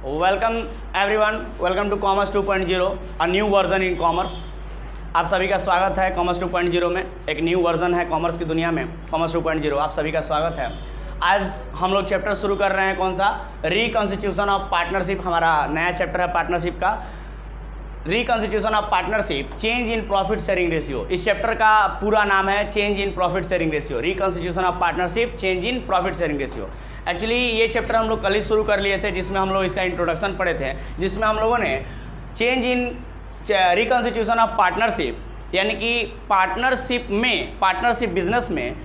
Welcome everyone, welcome to commerce 2.0, a new version in commerce. आप सभी का स्वागत है कॉमर्स 2.0 में। एक न्यू वर्जन है कॉमर्स की दुनिया में, कॉमर्स 2.0। आप सभी का स्वागत है। आज हम लोग चैप्टर शुरू कर रहे हैं, कौन सा? Reconstitution of partnership. हमारा नया चैप्टर है पार्टनरशिप का। Reconstitution of partnership, change in profit sharing ratio. इस चैप्टर का पूरा नाम है change in profit sharing ratio. Reconstitution of partnership, change in profit sharing ratio. Actually ये चैप्टर हम लोग कल ही शुरू कर लिए थे, जिसमें हम लोग इसका इंट्रोडक्शन पढ़े थे, जिसमें हम लोगों ने change in reconstitution of partnership, यानी कि पार्टनरशिप में, पार्टनरशिप बिजनेस में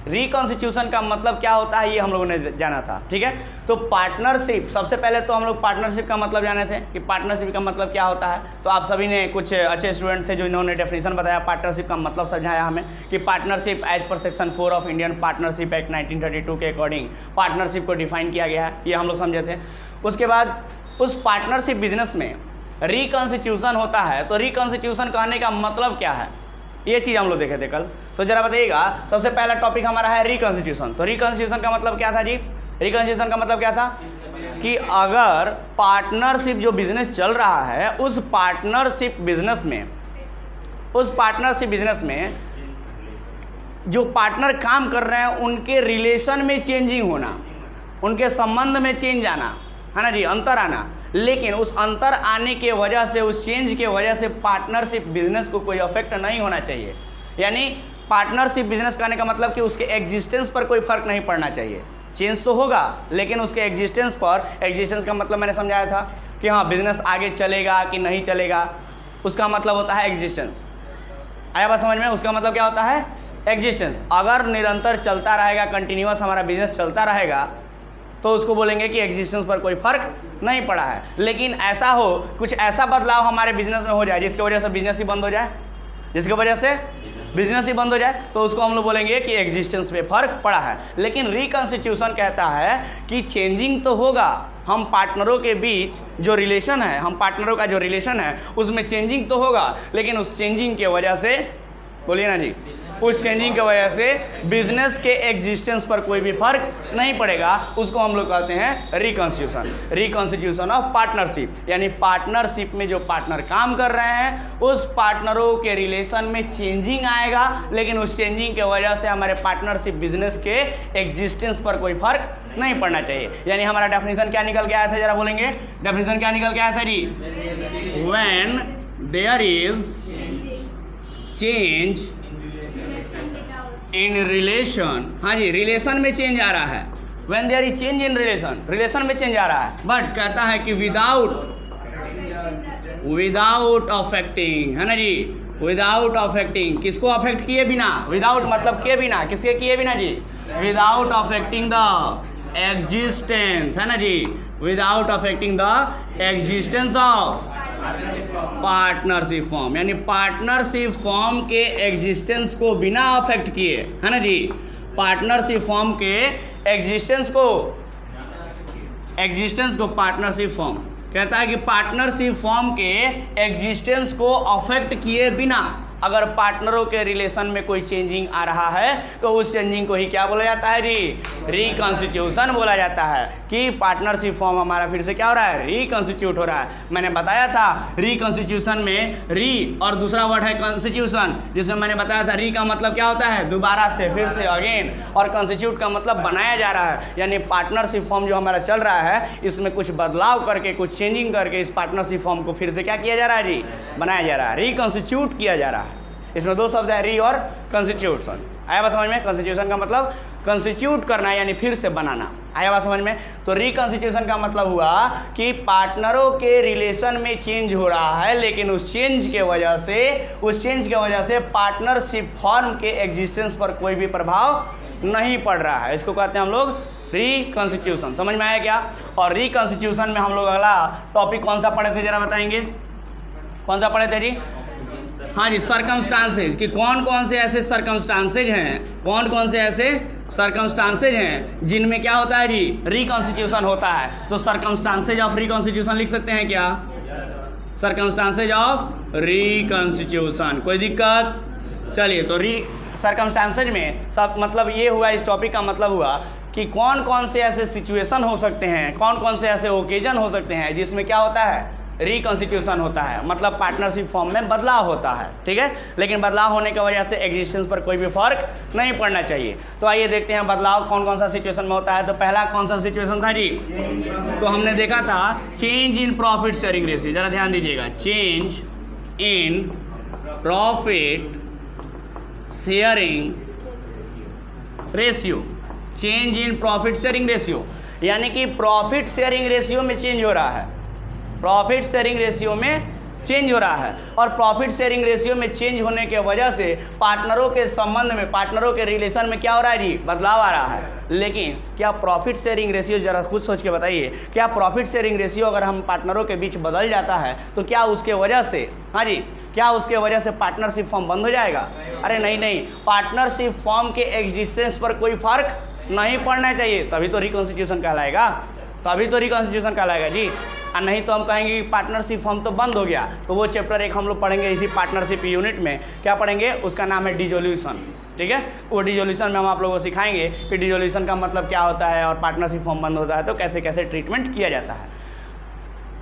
रिकॉन्स्टिट्यूशन का मतलब क्या होता है, ये हम लोगों ने जाना था। ठीक है, तो पार्टनरशिप, सबसे पहले तो हम लोग पार्टनरशिप का मतलब जाने थे कि पार्टनरशिप का मतलब क्या होता है। तो आप सभी ने, कुछ अच्छे स्टूडेंट थे जो इन्होंने डेफिनेशन बताया, पार्टनरशिप का मतलब समझाया हमें कि partnership as per section 4 of Indian partnership act 1932 के अकॉर्डिंग पार्टनरशिप को डिफाइन किया गया है, ये हम लोग समझे थे। उसके बाद उस पार्टनरशिप बिजनेस में रिकॉन्स्टिट्यूशन होता है, तो रिकॉन्स्टिट्यूशन कहने का मतलब क्या है, ये चीज़ हम लोग देखे थे कल। तो जरा बताइएगा, सबसे पहला टॉपिक हमारा है रिकॉन्स्टिट्यूशन। तो रिकॉन्स्टिट्यूशन का मतलब क्या था जी? रिकॉन्स्टिट्यूशन का मतलब क्या था कि अगर पार्टनरशिप जो बिजनेस चल रहा है, उस पार्टनरशिप बिजनेस में जो पार्टनर काम कर रहे हैं उनके रिलेशन में चेंजिंग होना, उनके संबंध में चेंज आना, है ना जी, अंतर आना। लेकिन उस अंतर आने के वजह से, उस चेंज के वजह से पार्टनरशिप बिजनेस को कोई अफेक्ट नहीं होना चाहिए। यानी पार्टनरशिप बिजनेस करने का मतलब कि उसके एग्जिस्टेंस पर कोई फर्क नहीं पड़ना चाहिए। चेंज तो होगा लेकिन उसके एग्जिस्टेंस पर, एग्जिस्टेंस का मतलब मैंने समझाया था कि हाँ, बिजनेस आगे चलेगा कि नहीं चलेगा, उसका मतलब होता है एग्जिस्टेंस। आया बात समझ में? उसका मतलब क्या होता है? एग्जिस्टेंस। अगर निरंतर चलता रहेगा, कंटिन्यूअस हमारा बिजनेस चलता रहेगा, तो उसको बोलेंगे कि एग्जिस्टेंस पर कोई फर्क नहीं पड़ा है। लेकिन ऐसा हो, कुछ ऐसा बदलाव हमारे बिजनेस में हो जाए जिसकी वजह से बिजनेस ही बंद हो जाए, तो उसको हम लोग बोलेंगे कि एग्जिस्टेंस पे फर्क पड़ा है। लेकिन रिकॉन्स्टिट्यूशन कहता है कि चेंजिंग तो होगा, हम पार्टनरों के बीच जो रिलेशन है, हम पार्टनरों का जो रिलेशन है उसमें चेंजिंग तो होगा, लेकिन उस चेंजिंग के वजह से, बोलिए ना जी, उस चेंजिंग की वजह से बिजनेस के एग्जिस्टेंस पर कोई भी फर्क नहीं पड़ेगा। उसको हम लोग कहते हैं रिकॉन्स्टिट्यूशन, रिकॉन्स्टिट्यूशन ऑफ पार्टनरशिप। यानी पार्टनरशिप में जो पार्टनर काम कर रहे हैं, उस पार्टनरों के रिलेशन में चेंजिंग आएगा, लेकिन उस चेंजिंग की वजह से हमारे पार्टनरशिप बिजनेस के एग्जिस्टेंस पर कोई फर्क नहीं पड़ना चाहिए। यानी हमारा डेफिनेशन क्या निकल के आया था, जरा बोलेंगे डेफिनेशन क्या निकल के आया था जी? When there is change in relation, हाँ जी, रिलेशन में चेंज आ रहा है। When there is change in relation, relation में चेंज आ रहा है, बट कहता है कि विदाउट अफेक्टिंग, है ना जी, विदाउट अफेक्टिंग, किसको अफेक्ट किए बिना? विदाउट मतलब किए बिना, किसके किए बिना जी? विदाउट अफेक्टिंग द एग्जिस्टेंस, है ना जी, without affecting the existence of partnership firm. यानी पार्टनरशिप फॉर्म के एग्जिस्टेंस को बिना अफेक्ट किए, है ना जी, पार्टनरशिप फॉर्म के एग्जिस्टेंस को पार्टनरशिप फॉर्म कहता है कि पार्टनरशिप फॉर्म के एग्जिस्टेंस को अफेक्ट किए बिना अगर पार्टनरों के रिलेशन में कोई चेंजिंग आ रहा है, तो उस चेंजिंग को ही क्या बोला जाता है जी? रिकॉन्स्टिट्यूशन बोला जाता है। कि पार्टनरशिप फॉर्म हमारा फिर से क्या हो रहा है? रिकॉन्स्टिट्यूट हो रहा है। मैंने बताया था रिकॉन्स्टिट्यूशन में री और दूसरा वर्ड है कॉन्स्टिट्यूशन, जिसमें मैंने बताया था री का मतलब क्या होता है? दोबारा से, फिर से, अगेन, और कॉन्स्टिट्यूट का मतलब बनाया जा रहा है। यानी पार्टनरशिप फॉर्म जो हमारा चल रहा है, इसमें कुछ बदलाव करके, कुछ चेंजिंग करके इस पार्टनरशिप फॉर्म को फिर से क्या किया जा रहा है जी? बनाया जा रहा है, रिकॉन्स्टिट्यूट किया जा रहा है। इसमें दो शब्द है, री और कॉन्स्टिट्यूशन। आया बात समझ में? कॉन्स्टिट्यूशन का मतलब कॉन्स्टिट्यूट करना, यानी फिर से बनाना। आया बात समझ में? तो रिकॉन्स्टिट्यूशन का मतलब हुआ कि पार्टनरों के रिलेशन में चेंज हो रहा है, लेकिन उस चेंज के वजह से पार्टनरशिप फॉर्म के एग्जिस्टेंस पर कोई भी प्रभाव नहीं पड़ रहा है। इसको कहते हैं हम लोग रिकॉन्स्टिट्यूशन। समझ में आया क्या? और रिकॉन्स्टिट्यूशन में हम लोग अगला टॉपिक कौन सा पढ़े थे, जरा बताएंगे? कौन सा पढ़े थे जी? हाँ जी, सर्कमस्टांसेज, कि कौन कौन से ऐसे सर्कमस्टांसेज हैं, जिनमें क्या होता है जी? रिकॉन्स्टिट्यूशन होता है। तो सर्कमस्टांसेज ऑफ रिकॉन्स्टिट्यूशन लिख सकते हैं क्या? सर्कमस्टांसेज ऑफ रिकॉन्स्टिट्यूशन, कोई दिक्कत? चलिए, तो सर्कमस्टांसेज में सब मतलब ये हुआ, इस टॉपिक का मतलब हुआ कि कौन कौन से ऐसे सिचुएशन हो सकते हैं, कौन कौन से ऐसे ओकेजन हो सकते हैं जिसमें क्या होता है, रिकॉन्स्टिट्यूशन होता है, मतलब पार्टनरशिप फॉर्म में बदलाव होता है। ठीक है, लेकिन बदलाव होने की वजह से एग्जिस्टेंस पर कोई भी फर्क नहीं पड़ना चाहिए। तो आइए देखते हैं बदलाव कौन कौन सा सिचुएशन में होता है। तो पहला कौन सा सिचुएशन था जी, तो हमने देखा था change in profit sharing ratio. जरा ध्यान दीजिएगा, change in profit sharing ratio, change in profit sharing ratio, यानी कि प्रॉफिट शेयरिंग रेशियो में चेंज हो रहा है, प्रॉफिट शेयरिंग रेशियो में चेंज हो रहा है। और प्रॉफिट शेयरिंग रेशियो में चेंज होने के वजह से पार्टनरों के संबंध में, पार्टनरों के रिलेशन में क्या हो रहा है जी, बदलाव आ रहा है। लेकिन क्या प्रॉफिट शेयरिंग रेशियो, जरा खुद सोच के बताइए, क्या प्रॉफिट शेयरिंग रेशियो अगर हम पार्टनरों के बीच बदल जाता है तो क्या उसके वजह से, हाँ जी, क्या उसके वजह से पार्टनरशिप फॉर्म बंद हो जाएगा? अरे नहीं नहीं, पार्टनरशिप फॉर्म के एग्जिस्टेंस पर कोई फर्क नहीं पड़ना चाहिए, तभी तो रिकॉन्स्टिट्यूशन कहलाएगा, तभी तो रिकॉन्स्टिट्यूशन कहलाएगा जी। और नहीं तो हम कहेंगे कि पार्टनरशिप फॉर्म तो बंद हो गया। तो वो चैप्टर 1 हम लोग पढ़ेंगे इसी पार्टनरशिप यूनिट में, क्या पढ़ेंगे, उसका नाम है डिसोल्यूशन। ठीक है, वो डिसोल्यूशन में हम आप लोगों को सिखाएंगे कि डिसोल्यूशन का मतलब क्या होता है और पार्टनरशिप फॉर्म बंद होता है तो कैसे कैसे ट्रीटमेंट किया जाता है।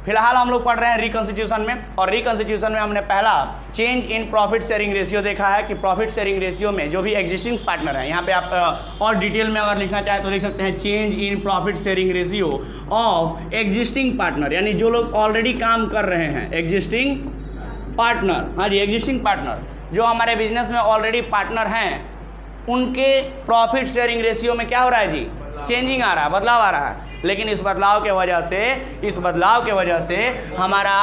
फिलहाल हम लोग पढ़ रहे हैं रिकॉन्स्टिट्यूशन में, और रिकॉन्स्टिट्यूशन में हमने पहला change in profit sharing ratio देखा है कि प्रॉफिट शेयरिंग रेशियो में जो भी एग्जिस्टिंग पार्टनर है, यहाँ पे आप और डिटेल में अगर लिखना चाहें तो लिख सकते हैं change in profit sharing ratio of existing partner, यानी जो लोग ऑलरेडी काम कर रहे हैं, एग्जिस्टिंग पार्टनर, हाँ जी, एग्जिस्टिंग पार्टनर जो हमारे बिजनेस में ऑलरेडी पार्टनर हैं, उनके प्रॉफिट शेयरिंग रेशियो में क्या हो रहा है जी, चेंजिंग आ रहा है, बदलाव आ रहा है। लेकिन इस बदलाव के वजह से हमारा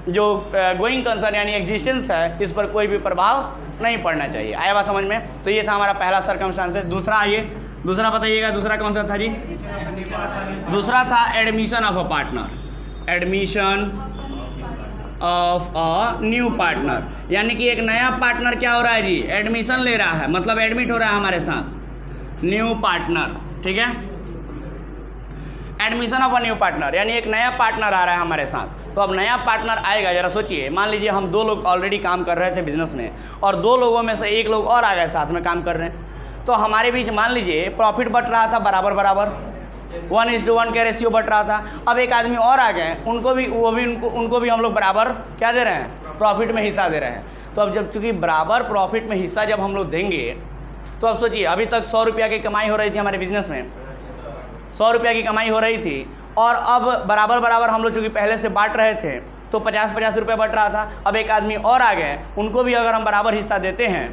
जो गोइंग कंसर्न यानी एग्जिस्टेंस है, इस पर कोई भी प्रभाव नहीं पड़ना चाहिए। आया बात समझ में? तो ये था हमारा पहला सर्कमस्टांसेस। दूसरा, आइए दूसरा बताइएगा, दूसरा कौन सा था जी? दूसरा था admission of a partner, admission of a new partner, यानी कि एक नया पार्टनर क्या हो रहा है जी, एडमिशन ले रहा है, मतलब एडमिट हो रहा है हमारे साथ, न्यू पार्टनर। ठीक है, admission of a new partner, यानी एक नया पार्टनर आ रहा है हमारे साथ। तो अब नया पार्टनर आएगा, जरा सोचिए, मान लीजिए हम 2 लोग ऑलरेडी काम कर रहे थे बिजनेस में और 2 लोगों में से 1 लोग और आ गए साथ में काम कर रहे हैं, तो हमारे बीच मान लीजिए प्रॉफिट बट रहा था बराबर बराबर, 1:1 के रेशियो बट रहा था। अब एक आदमी और आ गए, उनको भी हम लोग बराबर क्या दे रहे हैं, प्रॉफिट में हिस्सा दे रहे हैं। तो अब जब चूँकि बराबर प्रॉफिट में हिस्सा जब हम लोग देंगे, तो अब सोचिए, अभी तक 100 रुपया की कमाई हो रही थी हमारे बिजनेस में, 100 रुपया की कमाई हो रही थी, और अब बराबर बराबर हम लोग चूँकि पहले से बांट रहे थे तो 50-50 रुपये बट रहा था। अब एक आदमी और आ गए, उनको भी अगर हम बराबर हिस्सा देते हैं,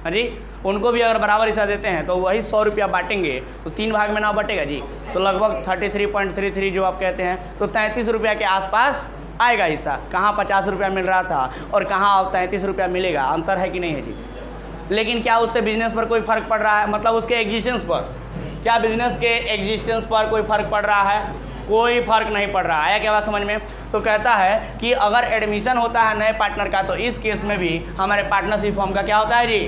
हाँ जी, उनको भी अगर बराबर हिस्सा देते हैं तो वही 100 रुपया बांटेंगे तो 3 भाग में ना बटेगा जी, तो लगभग 33.33 जो आप कहते हैं, तो 33 रुपया के आसपास आएगा हिस्सा। कहाँ 50 रुपया मिल रहा था और कहाँ अब 33 रुपया मिलेगा, अंतर है कि नहीं है जी? लेकिन क्या उससे बिजनेस पर कोई फ़र्क पड़ रहा है, मतलब उसके एग्जिस्टेंस पर, क्या बिजनेस के एग्जिस्टेंस पर कोई फ़र्क पड़ रहा है? कोई फ़र्क नहीं पड़ रहा है। आया क्या बात समझ में? तो कहता है कि अगर एडमिशन होता है नए पार्टनर का तो इस केस में भी हमारे पार्टनरशिप फॉर्म का क्या होता है जी,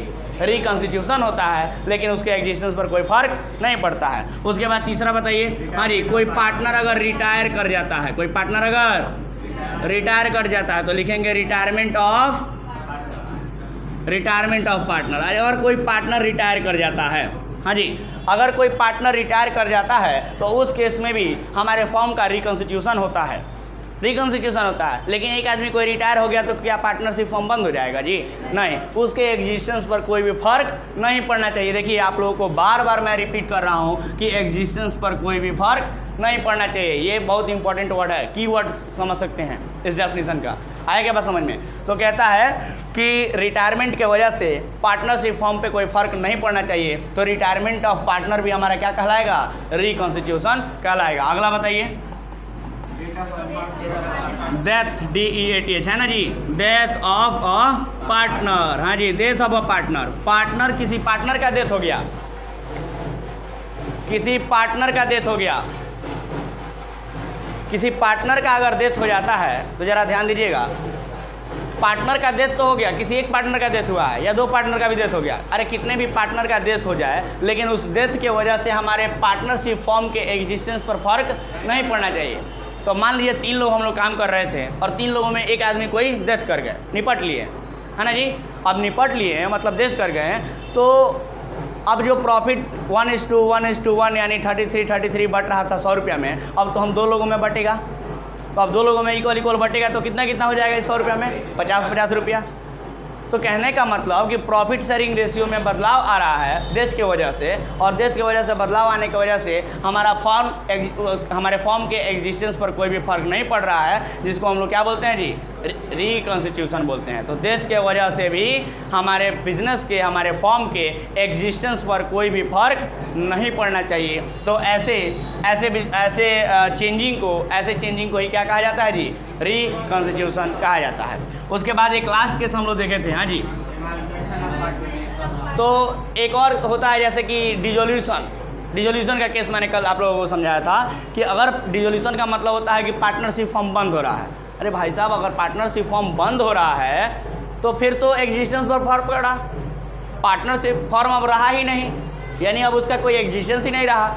रिकॉन्स्टिट्यूशन होता है, लेकिन उसके एग्जिस्टेंस पर कोई फ़र्क नहीं पड़ता है। उसके बाद तीसरा बताइए, हाँ जी, कोई पार्टनर अगर रिटायर कर जाता है, कोई पार्टनर अगर रिटायर कर जाता है तो लिखेंगे रिटायरमेंट ऑफ पार्टनर। अरे और कोई पार्टनर रिटायर कर जाता है, हाँ जी, अगर कोई पार्टनर रिटायर कर जाता है तो उस केस में भी हमारे फॉर्म का रिकॉन्स्टिट्यूशन होता है, लेकिन एक आदमी कोई रिटायर हो गया तो क्या पार्टनरशिप फॉर्म बंद हो जाएगा जी? नहीं, उसके एग्जिस्टेंस पर कोई भी फर्क नहीं पड़ना चाहिए। देखिए आप लोगों को बार बार मैं रिपीट कर रहा हूँ कि एग्जिस्टेंस पर कोई भी फर्क नहीं पड़ना चाहिए। ये बहुत इंपॉर्टेंट वर्ड है, की वर्ड समझ सकते हैं इस डेफिनेशन का। आया क्या बात समझ में? तो कहता है कि रिटायरमेंट के वजह से पार्टनरशिप फॉर्म पे कोई फर्क नहीं पड़ना चाहिए, तो रिटायरमेंट ऑफ पार्टनर भी हमारा क्या कहलाएगा, रिकॉन्स्टिट्यूशन कहलाएगा। अगला बताइए, डेथ, DEATH है ना जी, डेथ ऑफ अ पार्टनर। हाँ जी, डेथ ऑफ अ पार्टनर, किसी पार्टनर का डेथ हो गया, किसी पार्टनर का डेथ हो गया, किसी पार्टनर का अगर डेथ हो जाता है तो ज़रा ध्यान दीजिएगा, पार्टनर का डेथ तो हो गया, किसी एक पार्टनर का डेथ हुआ है या 2 पार्टनर का भी डेथ हो गया। अरे कितने भी पार्टनर का डेथ हो जाए, लेकिन उस डेथ के वजह से हमारे पार्टनरशिप फॉर्म के एग्जिस्टेंस पर फर्क नहीं पड़ना चाहिए। तो मान लीजिए 3 लोग हम लोग काम कर रहे थे और 3 लोगों में एक आदमी कोई डेथ कर गए, निपट लिए, है ना जी। अब निपट लिए मतलब डेथ कर गए, तो अब जो प्रॉफिट 1:1:1 यानी 33 बढ़ रहा था 100 रुपया में, अब तो हम 2 लोगों में बटेगा, तो अब 2 लोगों में इक्वल बटेगा, तो कितना हो जाएगा इस 100 रुपया में 50 रुपया। तो कहने का मतलब कि प्रॉफिट शेयरिंग रेशियो में बदलाव आ रहा है डेथ की वजह से, और डेथ की वजह से बदलाव आने की वजह से हमारे फॉर्म के एग्जिस्टेंस पर कोई भी फर्क नहीं पड़ रहा है, जिसको हम लोग क्या बोलते हैं जी, रिकॉन्स्टिट्यूशन बोलते हैं। तो डेथ के वजह से भी हमारे बिजनेस के, हमारे फॉर्म के एग्जिस्टेंस पर कोई भी फर्क नहीं पड़ना चाहिए। तो ऐसे चेंजिंग को ही क्या कहा जाता है जी, रिकॉन्स्टिट्यूशन कहा जाता है। उसके बाद एक लास्ट केस हम लोग देखे थे, हाँ जी। तो एक और होता है जैसे कि डिसोल्यूशन का केस मैंने कल आप लोगों को समझाया था कि अगर डिसोल्यूशन का मतलब होता है कि पार्टनरशिप फॉर्म बंद हो रहा है। अरे भाई साहब, अगर पार्टनरशिप फॉर्म बंद हो रहा है तो फिर तो एग्जिस्टेंस पर फर्क पड़ा, पार्टनरशिप फॉर्म अब रहा ही नहीं, यानी अब उसका कोई एग्जिस्टेंस ही नहीं रहा।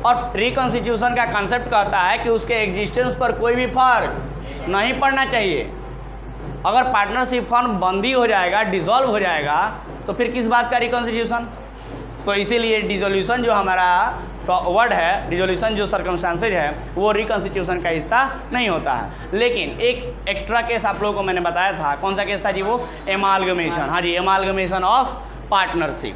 और रिकॉन्स्टिट्यूशन का कंसेप्ट कहता है कि उसके एग्जिस्टेंस पर कोई भी फर्क नहीं पड़ना चाहिए। अगर पार्टनरशिप फॉर्म बंद ही हो जाएगा, डिसॉल्व हो जाएगा, तो फिर किस बात का रिकॉन्स्टिट्यूशन। तो इसीलिए डिसोल्यूशन जो हमारा वर्ड है, डिसोल्यूशन जो सर्कमस्टांसेज है, वो रिकॉन्स्टिट्यूशन का हिस्सा नहीं होता है। लेकिन एक एक्स्ट्रा केस आप लोगों को मैंने बताया था, कौन सा केस था जी, वो एमालगमेशन। हाँ जी, amalgamation of partnership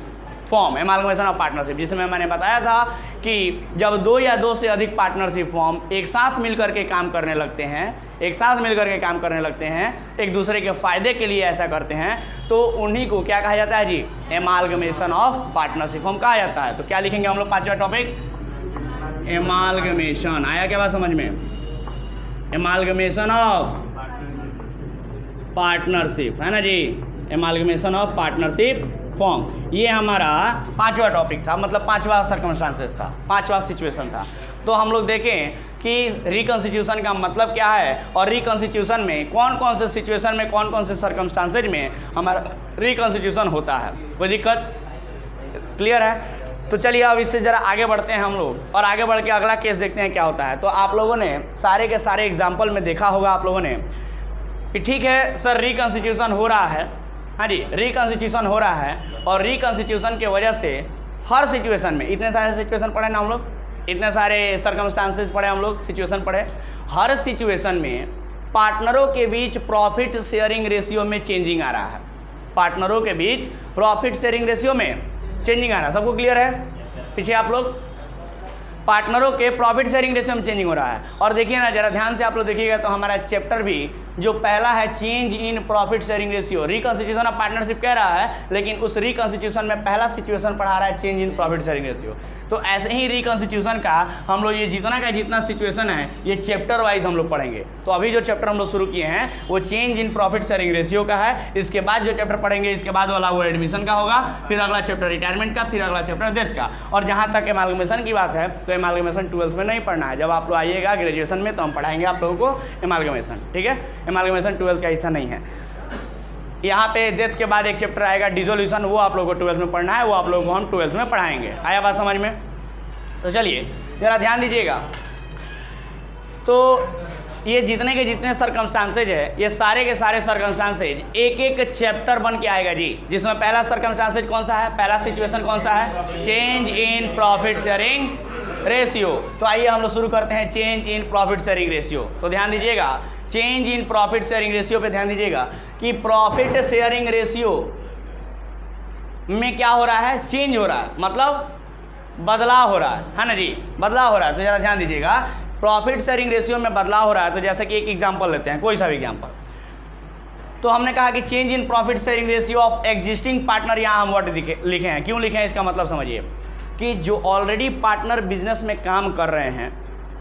firm, amalgamation of partnership, जिसमें मैंने बताया था कि जब 2 या 2 से अधिक पार्टनरशिप फॉर्म एक साथ मिलकर के काम करने लगते हैं, एक दूसरे के फ़ायदे के लिए ऐसा करते हैं, तो उन्हीं को क्या कहा जाता है जी, एमालगमेशन ऑफ पार्टनरशिप फॉर्म कहा जाता है। तो क्या लिखेंगे हम लोग, 5वां टॉपिक एमालगमेशन। आया क्या बात समझ में, एमालगमेशन ऑफ पार्टनरशिप, है ना जी, एमालगमेशन ऑफ पार्टनरशिप फॉर्म। ये हमारा 5वां टॉपिक था, मतलब 5वां सर्कमस्टांसेस था, 5वां सिचुएशन था। तो हम लोग देखें कि रिकॉन्स्टिट्यूशन का मतलब क्या है, और रिकॉन्स्टिट्यूशन में कौन कौन से सिचुएशन में, कौन कौन से सर्कमस्टांसेज में हमारा रिकॉन्स्टिट्यूशन होता है। कोई दिक्कत, क्लियर है? तो चलिए अब इससे ज़रा आगे बढ़ते हैं हम लोग, और आगे बढ़ के अगला केस देखते हैं क्या होता है। तो आप लोगों ने सारे के सारे एग्जाम्पल में देखा होगा आप लोगों ने कि ठीक है सर, रिकॉन्स्टिट्यूशन हो रहा है, हाँ जी, रिकॉन्स्टिट्यूशन हो रहा है, और रिकॉन्स्टिट्यूशन की वजह से हर सिचुएशन में, इतने सारे सिचुएशन पढ़े ना हम लोग, इतने सारे सर्कमस्टांसेस पढ़े हम लोग, सिचुएशन पढ़े, हर सिचुएशन में पार्टनरों के बीच प्रॉफिट शेयरिंग रेशियो में चेंजिंग आ रहा है। पार्टनरों के बीच प्रॉफिट शेयरिंग रेशियो में चेंजिंग आ रहा है, सबको क्लियर है? पीछे आप लोग, पार्टनरों के प्रॉफिट शेयरिंग रेशियो में चेंजिंग हो रहा है। और देखिए ना, जरा ध्यान से आप लोग देखिएगा तो हमारा चैप्टर भी जो पहला है change in profit sharing ratio, reconstitution of partnership कह रहा है, लेकिन उस रिकॉन्स्टिट्यूशन में पहला सिचुएशन पढ़ा रहा है change in profit sharing ratio. तो ऐसे ही रिकॉन्स्टिट्यूशन का हम लोग ये जितना सिचुएशन है ये चैप्टर वाइज हम लोग पढ़ेंगे। तो अभी जो चैप्टर हम लोग शुरू किए हैं वो change in profit sharing ratio का है। इसके बाद जो चैप्टर पढ़ेंगे, इसके बाद वाला वो एडमिशन का होगा, फिर अगला चैप्टर रिटायरमेंट का, फिर अगला चैप्टर डेथ का। और जहाँ तक एमालगमेशन की बात है, तो एमालगमेशन 12th में नहीं पढ़ना है। जब आप लोग आइएगा ग्रेजुएशन में तो हम पढ़ाएंगे आप लोगों को एमालगमेशन, ठीक है? एमालगमेशन 12th का हिस्सा नहीं है। यहाँ पे डेथ के बाद एक चैप्टर आएगा डिसोल्यूशन, वो आप लोगों को 12th में पढ़ना है, वो आप लोगों को हम 12th में पढ़ाएंगे। आया बात समझ में? तो चलिए ज़रा ध्यान दीजिएगा। तो ये जितने के जितने सर्कमस्टांसेज है, ये सारे के सारे सर्कमस्टांसेज एक एक चैप्टर बन के आएगा जी, जिसमें पहला सर्कमस्टांसेज कौन सा है, पहला सिचुएशन कौन सा है, change in profit sharing ratio. तो आइए हम लोग शुरू करते हैं change in profit sharing ratio. तो ध्यान दीजिएगा, change in profit sharing ratio पे ध्यान दीजिएगा कि प्रॉफिट शेयरिंग रेशियो में क्या हो रहा है, चेंज हो रहा है, मतलब बदलाव हो रहा है ना जी, बदलाव हो रहा है। तो जरा ध्यान दीजिएगा, प्रॉफिट शेयरिंग रेशियो में बदलाव हो रहा है। तो जैसे कि एक एग्जांपल लेते हैं, कोई सा भी एग्जांपल। तो हमने कहा कि change in profit sharing ratio of existing partner, यहाँ हम वर्ड लिखे हैं। क्यों लिखे हैं इसका मतलब समझिए कि जो ऑलरेडी पार्टनर बिजनेस में काम कर रहे हैं,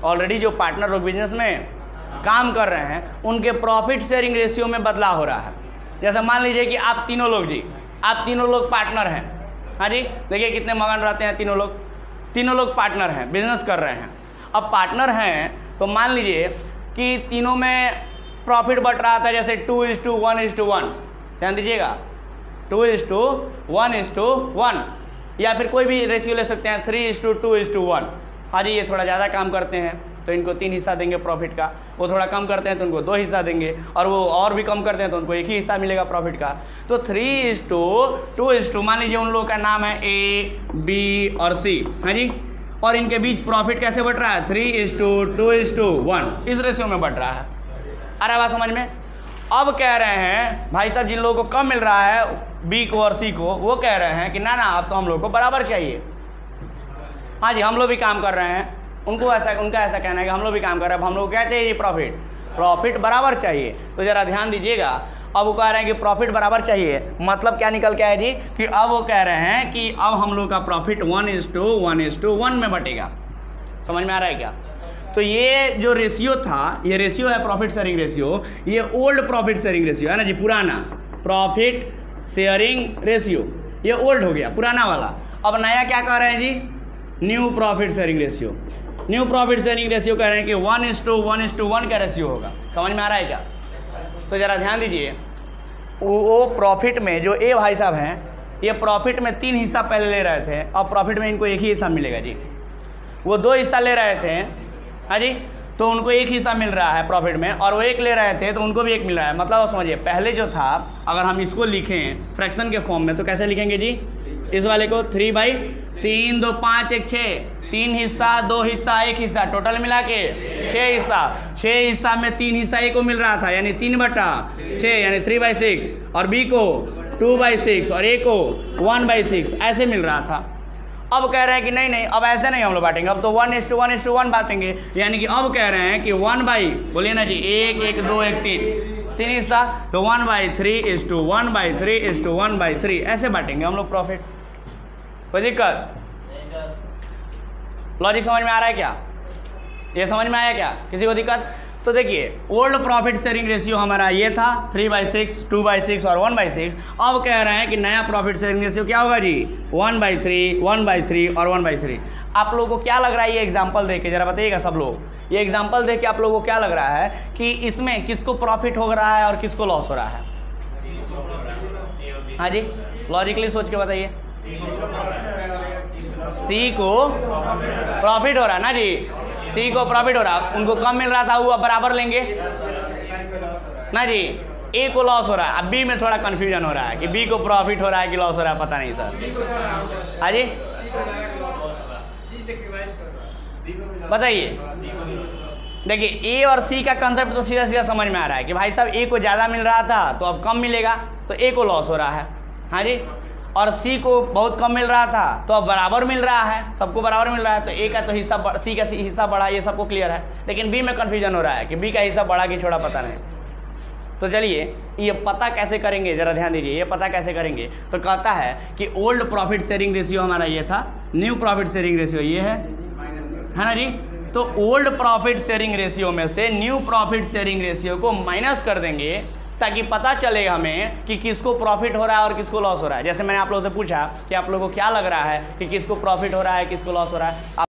ऑलरेडी जो पार्टनर लोग बिजनेस में काम कर रहे हैं, उनके प्रॉफिट शेयरिंग रेशियो में बदलाव हो रहा है। जैसे मान लीजिए कि आप तीनों लोग जी, आप तीनों लोग पार्टनर हैं, हाँ जी, देखिए कितने मगन रहते हैं तीनों लोग पार्टनर हैं, बिजनेस कर रहे हैं। अब पार्टनर हैं तो मान लीजिए कि तीनों में प्रॉफिट बढ़ रहा था, जैसे 2:1:1, ध्यान दीजिएगा 2:1:1, या फिर कोई भी रेशियो ले सकते हैं 3:2:1। हाँ जी, ये थोड़ा ज़्यादा काम करते हैं, तो इनको 3 हिस्सा देंगे प्रॉफिट का। वो थोड़ा कम करते हैं तो उनको 2 हिस्सा देंगे, और वो और भी कम करते हैं तो उनको 1 ही हिस्सा मिलेगा प्रॉफिट का। तो 3:2 मान लीजिए उन लोगों का नाम है ए, बी और सी, हाँ जी, और इनके बीच प्रॉफिट कैसे बढ़ रहा है? 3:2:1 इस रेशियो में बढ़ रहा है। आ रहा है बात समझ में? अब कह रहे हैं भाई साहब जिन लोगों को कम मिल रहा है बी को और सी को, वो कह रहे हैं कि ना अब तो हम लोग को बराबर चाहिए। हाँ जी, हम लोग भी काम कर रहे हैं, उनका ऐसा कहना है कि हम लोग भी काम कर रहे हैं, अब हम लोग क्या चाहिए? प्रॉफिट बराबर चाहिए। तो ज़रा ध्यान दीजिएगा, अब वो कह रहे हैं कि प्रॉफिट बराबर चाहिए, मतलब क्या निकल के आया जी कि अब वो कह रहे हैं कि अब हम लोग का प्रॉफिट 1:1:1 में बटेगा। समझ में आ रहा है क्या? तो ये जो रेशियो था, ये रेशियो है प्रॉफिट शेयरिंग रेशियो, ये ओल्ड प्रॉफिट शेयरिंग रेशियो है ना जी, पुराना प्रॉफिट शेयरिंग रेशियो, ये ओल्ड हो गया, पुराना वाला। अब नया क्या कह रहे हैं जी? New profit sharing ratio. New profit sharing ratio कह रहे हैं कि 1:1:1 का रेशियो होगा। समझ में आ रहा है क्या? तो ज़रा ध्यान दीजिए, वो प्रॉफिट में जो ए भाई साहब हैं, ये प्रॉफिट में 3 हिस्सा पहले ले रहे थे, अब प्रॉफिट में इनको 1 ही हिस्सा मिलेगा जी। वो 2 हिस्सा ले रहे थे, हाँ जी, तो उनको 1 हिस्सा मिल रहा है प्रॉफिट में, और वो 1 ले रहे थे तो उनको भी 1 मिल रहा है। मतलब आप समझिए, पहले जो था अगर हम इसको लिखें फ्रैक्शन के फॉर्म में तो कैसे लिखेंगे जी? इस वाले को 3/3 2 5 1 6, 3 हिस्सा 2 हिस्सा 1 हिस्सा, टोटल मिला के 6 हिस्सा। 6 हिस्सा में 3 हिस्सा ए को मिल रहा था, यानी 3/6 यानी 3/6, और बी को 2/6 और ए को 1/6 ऐसे मिल रहा था। अब कह रहे हैं कि नहीं अब ऐसे नहीं हम लोग बांटेंगे, अब तो 1:1:1 बांटेंगे, यानी कि अब कह रहे हैं कि 1 बोलिए ना जी, 1 1 2 1 3 हिस्सा, तो 1/3:1/3:1/3 ऐसे बांटेंगे हम लोग प्रॉफिट। कोई दिक्कत? लॉजिक समझ में आ रहा है क्या? ये समझ में आया क्या? किसी को दिक्कत? तो देखिए, ओल्ड प्रॉफिट शेयरिंग रेशियो हमारा ये था 3/6, 2/6 और 1/6। अब कह रहे हैं कि नया प्रॉफिट शेयरिंग रेशियो क्या होगा जी? 1/3, 1/3 और 1/3। आप लोगों को क्या लग रहा है ये एग्जाम्पल देख के? जरा बताइएगा सब लोग, ये एग्जाम्पल देख के आप लोगों को क्या लग रहा है कि इसमें किसको प्रॉफिट हो रहा है और किसको लॉस हो रहा है? हाँ जी, लॉजिकली सोच के बताइए। सी को प्रॉफिट हो रहा है ना जी, सी को प्रॉफिट हो रहा है, उनको कम मिल रहा था, वो अब बराबर लेंगे ना जी। ए को लॉस हो रहा है, अब बी में थोड़ा कंफ्यूजन हो रहा है कि बी को प्रॉफिट हो रहा है कि लॉस हो रहा है, पता नहीं सर। हाँ जी, बताइए। देखिए, ए और सी का कंसेप्ट तो सीधा सीधा समझ में आ रहा है कि भाई साहब ए को ज़्यादा मिल रहा था तो अब कम मिलेगा, तो ए को लॉस हो रहा है। हाँ जी, और सी को बहुत कम मिल रहा था तो अब बराबर मिल रहा है, सबको बराबर मिल रहा है, तो ए का तो हिस्सा, सी का हिस्सा बढ़ा, ये सबको क्लियर है। लेकिन बी में कन्फ्यूजन हो रहा है कि बी का हिस्सा बढ़ा कि छोड़ा, पता नहीं। तो चलिए, ये पता कैसे करेंगे, ज़रा ध्यान दीजिए, ये पता कैसे करेंगे? तो कहता है कि ओल्ड प्रॉफिट शेयरिंग रेशियो हमारा ये था, न्यू प्रॉफिट शेयरिंग रेशियो ये है ना जी। तो ओल्ड प्रॉफिट शेयरिंग रेशियो में से न्यू प्रॉफिट शेयरिंग रेशियो को माइनस कर देंगे, ताकि पता चले हमें कि किसको प्रॉफिट हो रहा है और किसको लॉस हो रहा है। जैसे मैंने आप लोगों से पूछा कि आप लोगों को क्या लग रहा है कि किसको प्रॉफिट हो रहा है, किसको लॉस हो रहा है।